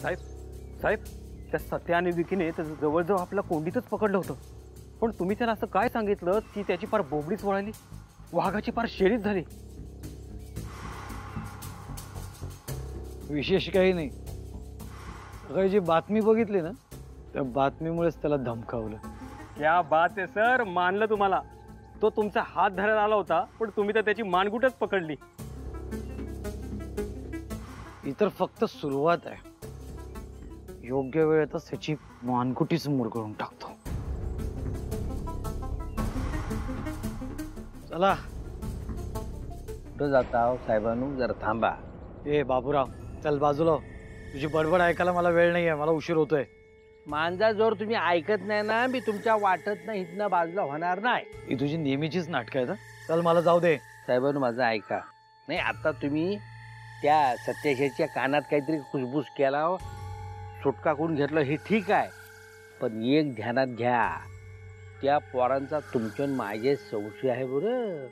साहेब साहेब, त्या सत्या आणि विकीने जवळजवळ आपल्या कोंडीतच पकडलं होतं, पण तुम्ही त्याला असं काय सांगितलं की त्याची फार बोबडीच वळाली, वाघाची फार शेरीच झाली. विशेष काही नाही. सकाळी जी बातमी बघितली ना, त्या बातमीमुळेच त्याला धमकावलं. क्या बात आहे सर, मानलं तुम्हाला. तो तुमचा हात धरायला आला होता, पण तुम्ही तर त्याची मानगुटच पकडली. ही तर फक्त सुरुवात आहे. योग्य वेळेतच त्याची मानगुटीच मुरगळून टाकतो. चला. कुठं जाता साहेबांनो, जरा थांबा. ए बाबूराव, चल बाजूला. तुझी बडबड ऐकायला मला वेळ नाहीये, मला उशीर होतोय. मांजा जोर तुम्ही ऐकत नाही ना, मी तुमच्या वाटत नाही इथनं बाजूला होणार नाही. ही तुझी नेहमीचीच नाटकं आहेत. चल मला जाऊ दे. साहेबांनो माझं ऐका. नाही आता तुम्ही त्या सत्याशाच्या कानात काहीतरी कुसबुस केला, सुटका करून घेतलं हे ठीक आहे, पण एक ध्यानात घ्या, त्या पोरांचा तुमच्या माझे संशय आहे बरं.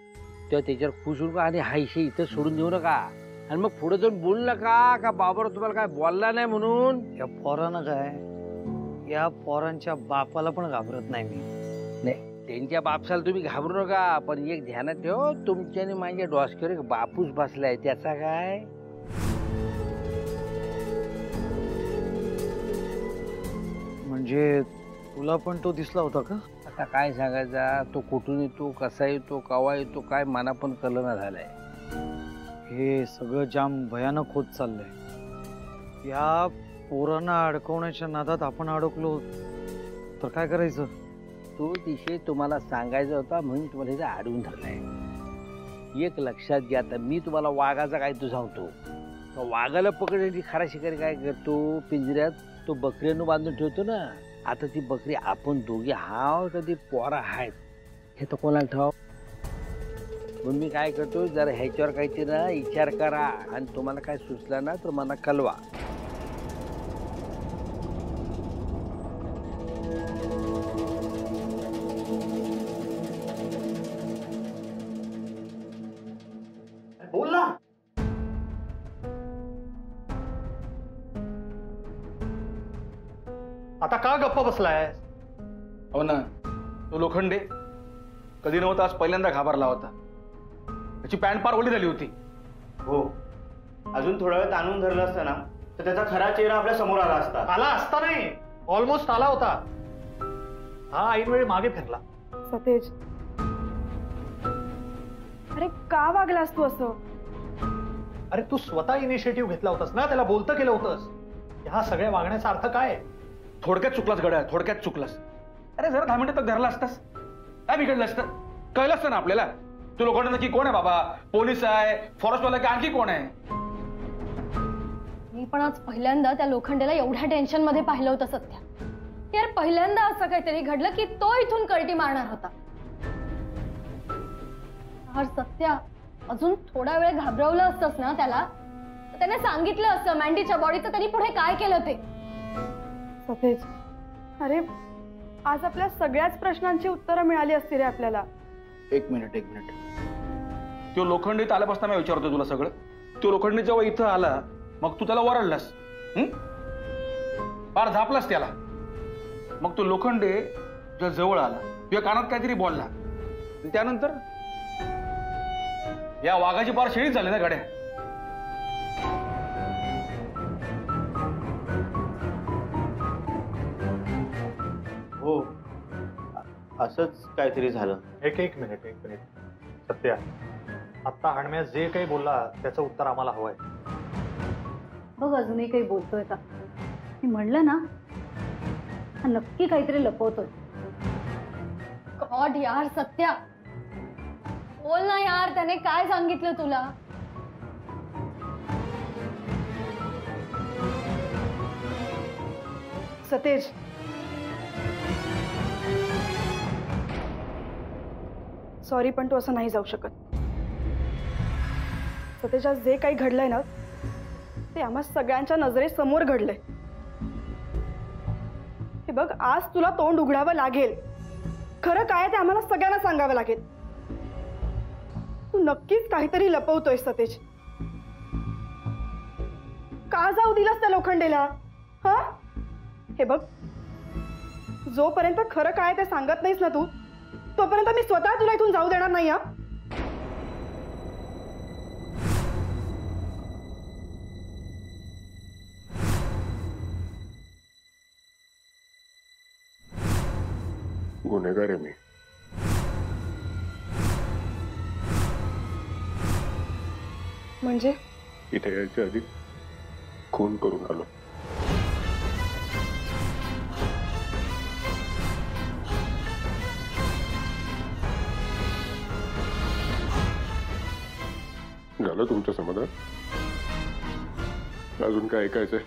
तेव्हा त्याच्यावर खुश होऊ नका आणि हा इशे इथं सोडून देऊ नका. आणि मग पुढे जाऊन बोलू नका का बाबर तुम्हाला काय बोलला नाही म्हणून. या पोरानं काय, या पोरांच्या बापाला पण घाबरत नाही मी. नाही त्यांच्या बापसाला तुम्ही घाबरू नका, पण एक ध्यानात ठेव, तुमच्याने माझ्या डोसक्यावर एक बापूस बसलाय, त्याचा काय. म्हणजे तुला पण तो दिसला होता का? आता काय सांगायचा, तो कुठून येतो, कसा येतो, केव्हा येतो, काय मना पण कळना झालाय. हे सगळं जाम भयानक होत चाललंय. या पोरांना अडकवण्याच्या नादात आपण अडकलो तर काय करायचं? तो विषय तुम्हाला सांगायचा होता म्हणून तुम्हाला इथे अडवून धरलाय. एक लक्षात घ्या, आता मी तुम्हाला वाघाचा काय तो सांगतो. वाघाला पकडण्याची खरा शिकारी काय करतो, पिंजऱ्यात तो बकऱ्यानं बांधून ठेवतो ना. आता ती बकरी आपण दोघे हाव तर ती पोरा आहेत हे तर कोणाला ठाव. म्हणून मी काय करतो, जरा ह्याच्यावर काहीतरी ना विचार करा आणि तुम्हाला काय सुचला ना तर मला कळवा. बोल ना. आता का गप्पा बसलाय? हो ना, तो लोखंडे कधी नव्हता, आज पहिल्यांदा घाबरला होता. त्याची पॅन्ट पार ओली झाली होती. हो, अजून थोडा वेळ ताणून धरलं असतं ना तर त्याचा खरा चेहरा आपल्या समोर आला असता. आला असता नाही, ऑलमोस्ट आला होता. हा ऐनवेळी मागे फिरला. सतेज, अरे का वागलास तू असं? अरे तू स्वतः इनिशिएटिव्ह घेतला होतास ना, त्याला बोलतं केलं होतंस. ह्या सगळ्या वागण्याचा अर्थ काय? थोडक्यात चुकलास गड्या, थोडक्यात चुकलास. अरे जरा 10 मिनिटं तक धरला असतास, काय बिघडलं असतं? कळलं असतं ना आपल्याला. तू लोखंडे नक्की कोण आहे बाबा? पोलीस आहे, फॉरेस्टवाला की आणखी कोण आहे? मी पण आज पहिल्यांदा त्या लोखंडेला एवढ्या टेन्शन मध्ये पाहिलं होतं सत्या. यार पहिल्यांदा असं काहीतरी घडलं की तो इथून कळटी मारणार होता. यार सत्या, अजून थोडा वेळ घाबरवलं असतंस ना त्याला, त्याने सांगितलं असतं मँडीच्या बॉडीचं त्यांनी पुढे काय केलं ते. सतेज, अरे आज आपल्या सगळ्याच प्रश्नांची उत्तरं मिळाली असती रे आपल्याला. एक मिनिट. तो लोखंडे इथं आल्यापासून मी विचारतो तुला सगळं. तो लोखंडे जेव्हा इथं आला मग तू त्याला वरडलास, फार झापलास त्याला. मग तो लोखंडे तुझ्या जवळ आला, तुझ्या कानात काहीतरी बोलला, त्यानंतर या वाघाची फार शेळीच झाली ना गाड्या. हो, असंच काहीतरी झालं. एक मिनिट. सत्या, आत्ता हणम्या जे काही बोलला त्याचं उत्तर आम्हाला हवंय. बघ अजूनही काही बोलतोय का? मी म्हणलं ना, हा नक्की काहीतरी लपवतोय. गॉड यार सत्या, बोल ना यार, त्याने काय सांगितलं तुला? सतेज, सॉरी पण तू असं नाही जाऊ शकत. सतेज, आज जे काही घडलंय ना ते आम्हा सगळ्यांच्या नजरेसमोर घडलंय. हे बघ, आज तुला तोंड उघडावं लागेल. खरं काय ते आम्हाला सगळ्यांना सांगावं लागेल. तू नक्कीच काहीतरी लपवतोय सतेज. का जाऊ दिलास त्या लोखंडेला? हा हे बघ, जोपर्यंत खरं काय ते सांगत नाहीस ना तू, तोपर्यंत मी स्वतः तुला इथून जाऊ देणार नाही. हा गुन्हेगार आहे मी. म्हणजे इथे यायच्या आधी खून करून आलो. झालं तुमचं समाधान? अजून काय ऐकायचंय?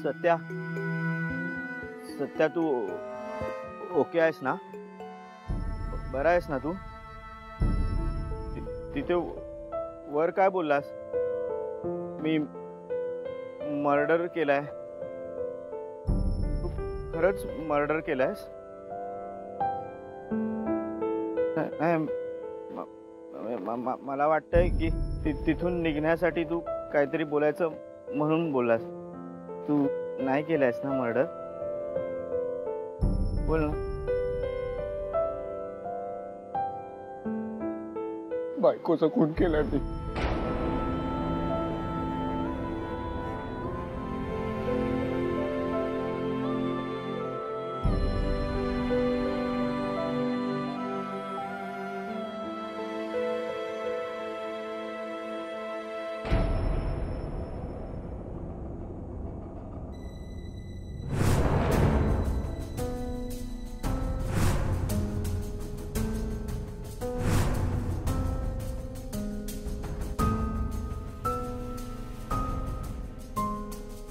सत्या, सत्या तू ओके आहेस ना? बरा आहेस ना तू? तिथे वर काय बोललास? मी मर्डर केलाय. तू खरंच मर्डर केलायस? नाही, मला वाटतंय की तिथून निघण्यासाठी तू काहीतरी बोलायचं म्हणून बोललास. तू नाही केलायस ना मर्डर? बोल ना. बायकोचा खून केलाय मी.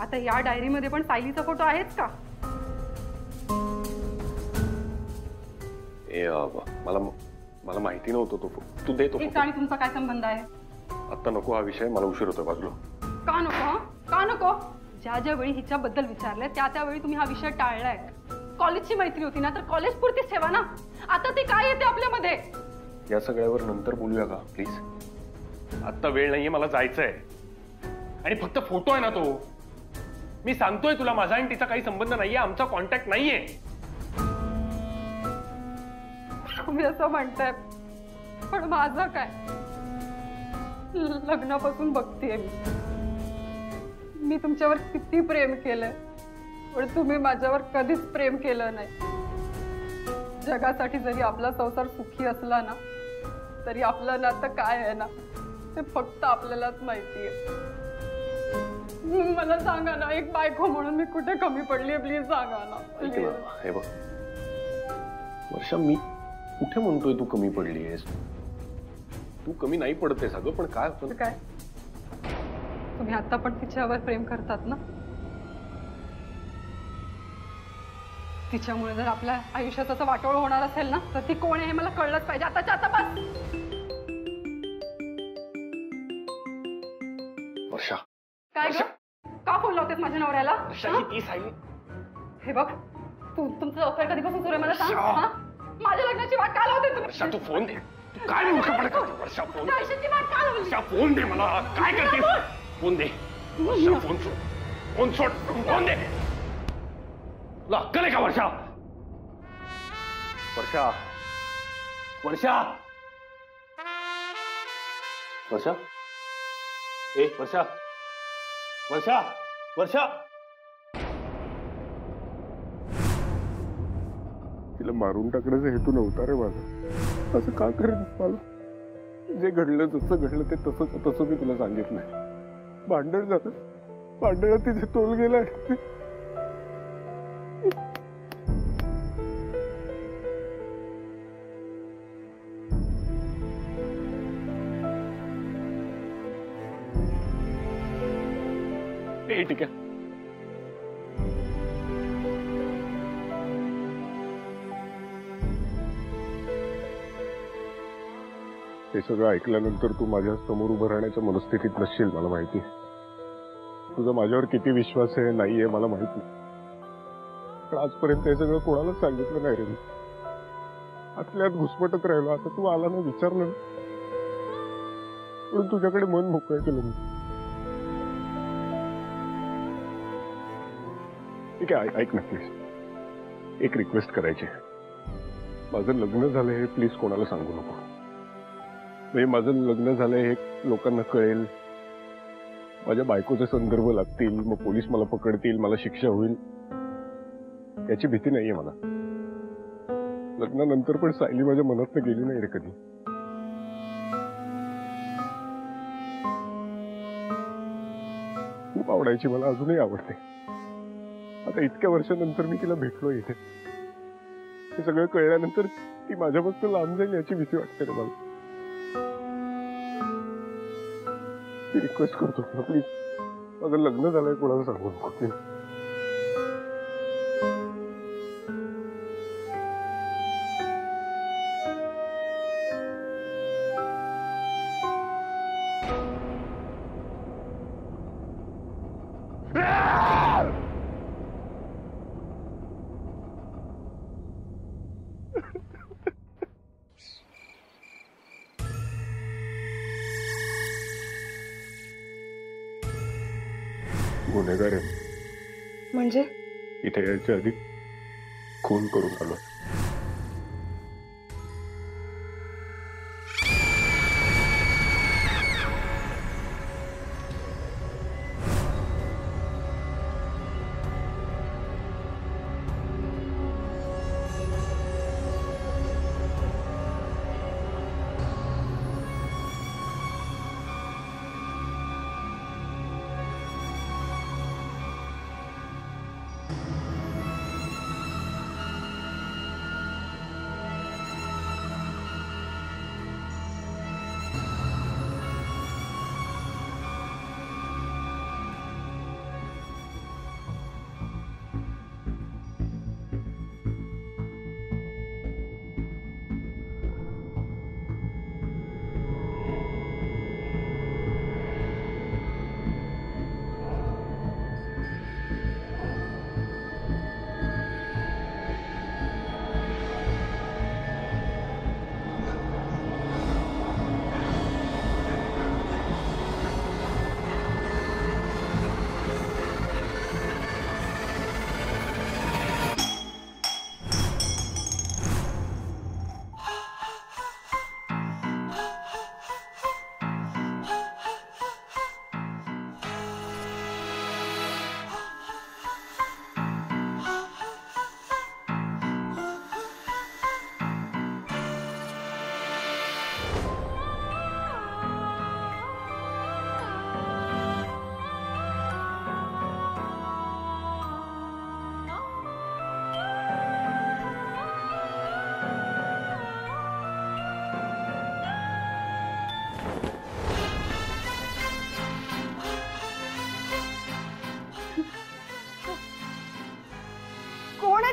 आता या डायरीमध्ये पण सायलीचा फोटो आहेच का? मला माहिती नव्हतं तो. तू दे तो. आणि तुमचा काय संबंध आहे? आता नको हा विषय, मला उशीर होतोय. बाजूला. का नको? का नको? ज्या ज्या वेळी हिच्याबद्दल विचारले त्यावेळी तुम्ही हा विषय टाळलाय. कॉलेजची मैत्री होती ना तर कॉलेज पुरतीच ठेवा ना. आता ती काय येते आपल्यामध्ये? या सगळ्यावर नंतर बोलूया का प्लीज? आता वेळ नाहीये, मला जायचंय. आणि फक्त फोटो आहे ना तो. मी सांगतोय तुला, माझा आणि तिचा काही संबंध नाहीये, आमचा कॉन्टॅक्ट नाहीये. तुम्ही असं म्हणताय, पण माझं काय? लग्नापासून बघतेय मी तुमच्यावर किती प्रेम केलंय, पण तुम्ही माझ्यावर कधीच प्रेम केलं नाही. जगासाठी जरी आपला संसार सुखी असला ना, तरी आपलं नातं काय आहे ना ते फक्त आपल्यालाच माहिती आहे. मला सांगा ना, एक बायको म्हणून मी कुठे कमी पडली? प्लीज सांगा ना. हे बघ वर्षा, मी कुठे म्हणतोय तू कमी पडली आहेस? तू कमी नाही पडते सगळं. पण काय होतं? काय तुम्ही आता पण तिच्यावर प्रेम करतात ना? तिच्यामुळे जर आपल्या आयुष्यात असं वाटोळ होणार असेल ना, तर ती कोण आहे हे मला कळलंच पाहिजे. आताच्या आता बस. वर्षा, काय ग? का फोन लावतेस माझ्या नवऱ्याला? हे बघ, तुमचं अफेअर कधीपासून सुरू आहे मला सांग. हा? माझ्या लग्नाची वाट का लावते तुम्ही? वर्षा, तू फोन दे. तू काय मूर्खपणा करते? वर्षा, फोन दे. आयुष्याची वाट का लावली? वर्षा, फोन दे मला. काय करतेस? फोन दे. वर्षा, फोन सोड. फोन सोड. फोन दे. तुला अक्कल आहे का वर्षा? वर्षा, वर्षा, वर्षा, ए वर्षा, वर्षा, वर्षा. तिला मारून टाकण्याचा हेतू नव्हता रे माझा. असं का करत मला? जे घडलं जसं घडलं ते तसं तसं मी तुला सांगितलंय. भांडण झालं, भांडणात तिथे तोल गेलाय. ठीक आहे. हे सगळं ऐकल्यानंतर तू माझ्या समोर उभं राहण्याच्या मनस्थितीत नसशील, मला माहिती. तुझा माझ्यावर किती विश्वास आहे नाहीये मला माहिती, पण आजपर्यंत हे सगळं कोणालाच सांगितलं नाही रे मी. आतल्यात घुसमटत राहिलो. आता तू आला ना, विचारलं ना, म्हणून तुझ्याकडे मन मोकळं केलं मी. ठीक आहे, ऐक ना प्लीज. एक रिक्वेस्ट करायची. माझं लग्न झालंय हे प्लीज कोणाला सांगू नको. म्हणजे माझं लग्न झालंय हे लोकांना कळेल, माझ्या बायकोचे संदर्भ लागतील, मग पोलीस मला पकडतील, मला शिक्षा होईल, याची भीती नाहीये मला. लग्नानंतर पण सायली माझ्या मनातनं गेली नाही रे कधी. खूप आवडायची मला, अजूनही आवडते. आता इतक्या वर्षानंतर मी तिला भेटलो इथे. हे सगळं कळल्यानंतर ती माझ्यापासून लांब जाईल याची भीती वाटते रे मला. रिक्वेस्ट करतो प्लीज, माझं लग्न झालंय कोणाला सांगू नको. गुन्हेगार आहे म्हणजे? इथे यायच्या आधी खून करून आलो.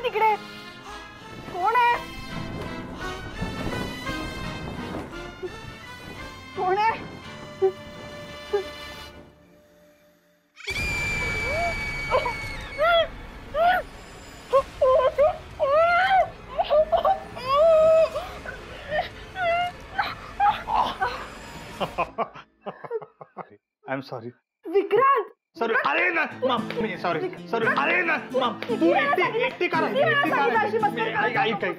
तिकडे कोण आहे? कोण आहे? I am sorry Vikrant. Sorry. अरे ना मॅम, सॉरी सॉरी. अरे ना मॅम, तू एकटी का राहिली?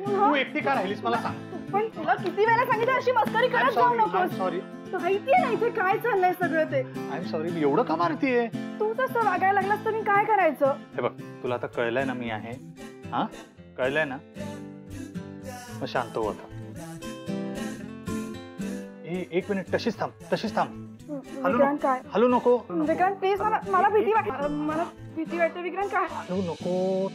तू एकटी का राहिलीस मला सांग. पण तुला किती वेळा सांगितलं अशी मस्करी करत जाऊ नकोस. सॉरी. माहितीये ना इथे काय चाललंय सगळं ते. I am sorry. मी एवढं का मारतीये? तू तसं वागायला लागलास तर मी काय करायचं? हे बघ, तुला आता कळलंय ना मी आहे. हा, कळलंय ना? मग शांत हो आता. एक मिनिट तशीच थांब विक्रांत काय हलू नको विक्रांत प्लीज मला भीती वाटते विक्रांत काय हलू नको.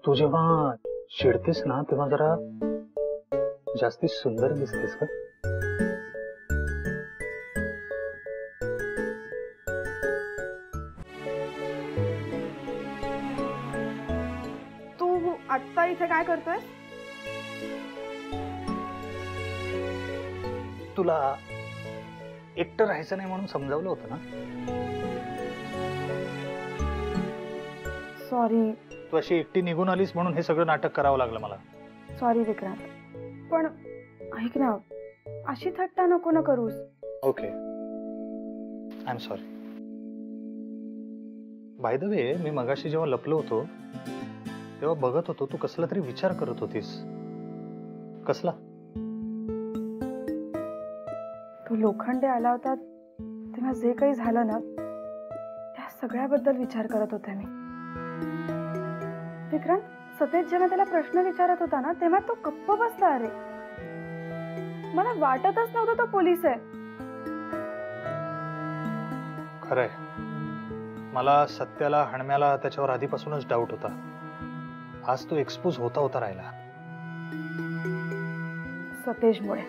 तू जेव्हा चिडतेस ना तेव्हा जरा जास्ती सुंदर दिसतेस का? तू आत्ता इथे काय करतोय? तुला एकटं राहायचं नाही म्हणून समजावलं होतं ना. सॉरी तू अशी एकटी निघून आलीस म्हणून हे सगळं नाटक करावं लागलं मला. सॉरी विक्रांत, पण ऐक ना, अशी थट्टा नको ना करूस. Okay I am sorry. By the way, मी मगाशी जेव्हा लपलो होतो तेव्हा बघत होतो तू कसला तरी विचार करत होतीस. कसला? तो लोखंडे आला होता तेव्हा जे काही झालं ना त्या सगळ्याबद्दल विचार करत होते मी. विक्रांत, सतेज जेव्हा त्याला प्रश्न विचारत होता ना तेव्हा तो गप्प बसला. अरे मला वाटतच नव्हतं तो पोलीस आहे. खरंय, मला सत्याला हणम्याला त्याच्यावर आधीपासूनच डाऊट होता. आज तो एक्सपोज होता राहिला. सतेजमुळे.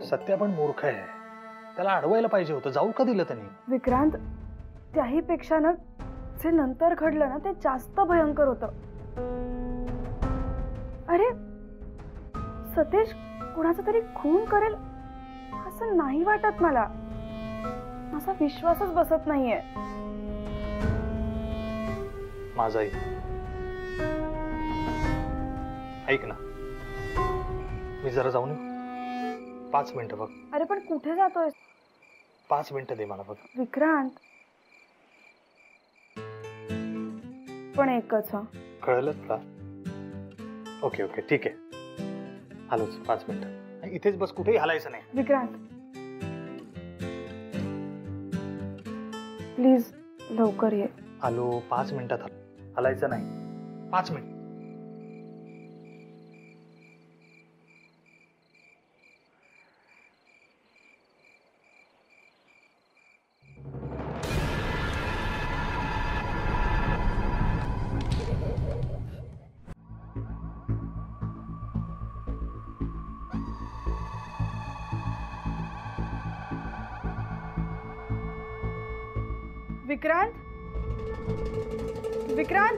सत्या पण मूर्ख आहे, त्याला अडवायला पाहिजे होतं. जाऊ का दिलं त्यांनी? विक्रांत, त्याही पेक्षा ना जे नंतर घडलं ना ते जास्त भयंकर होतं. अरे सतेज कुणाचा तरी खून करेल असं नाही वाटत मला. माझा विश्वासच बसत नाहीये. माझाही. ऐक ना, मी जरा जाऊन येऊ. 5 मिनिटं बघ. अरे पण कुठे जातोय? 5 मिनिटं दे मला बघ. विक्रांत, पण एकच. कळलं का? ओके ओके ठीक आहे, आलोच. 5 मिनिटं इथेच बस, कुठेही हलायचं नाही. विक्रांत प्लीज लवकर ये. आलो. 5 मिनिटात हलायचं नाही. 5 मिनिट. विक्रांत, विक्रांत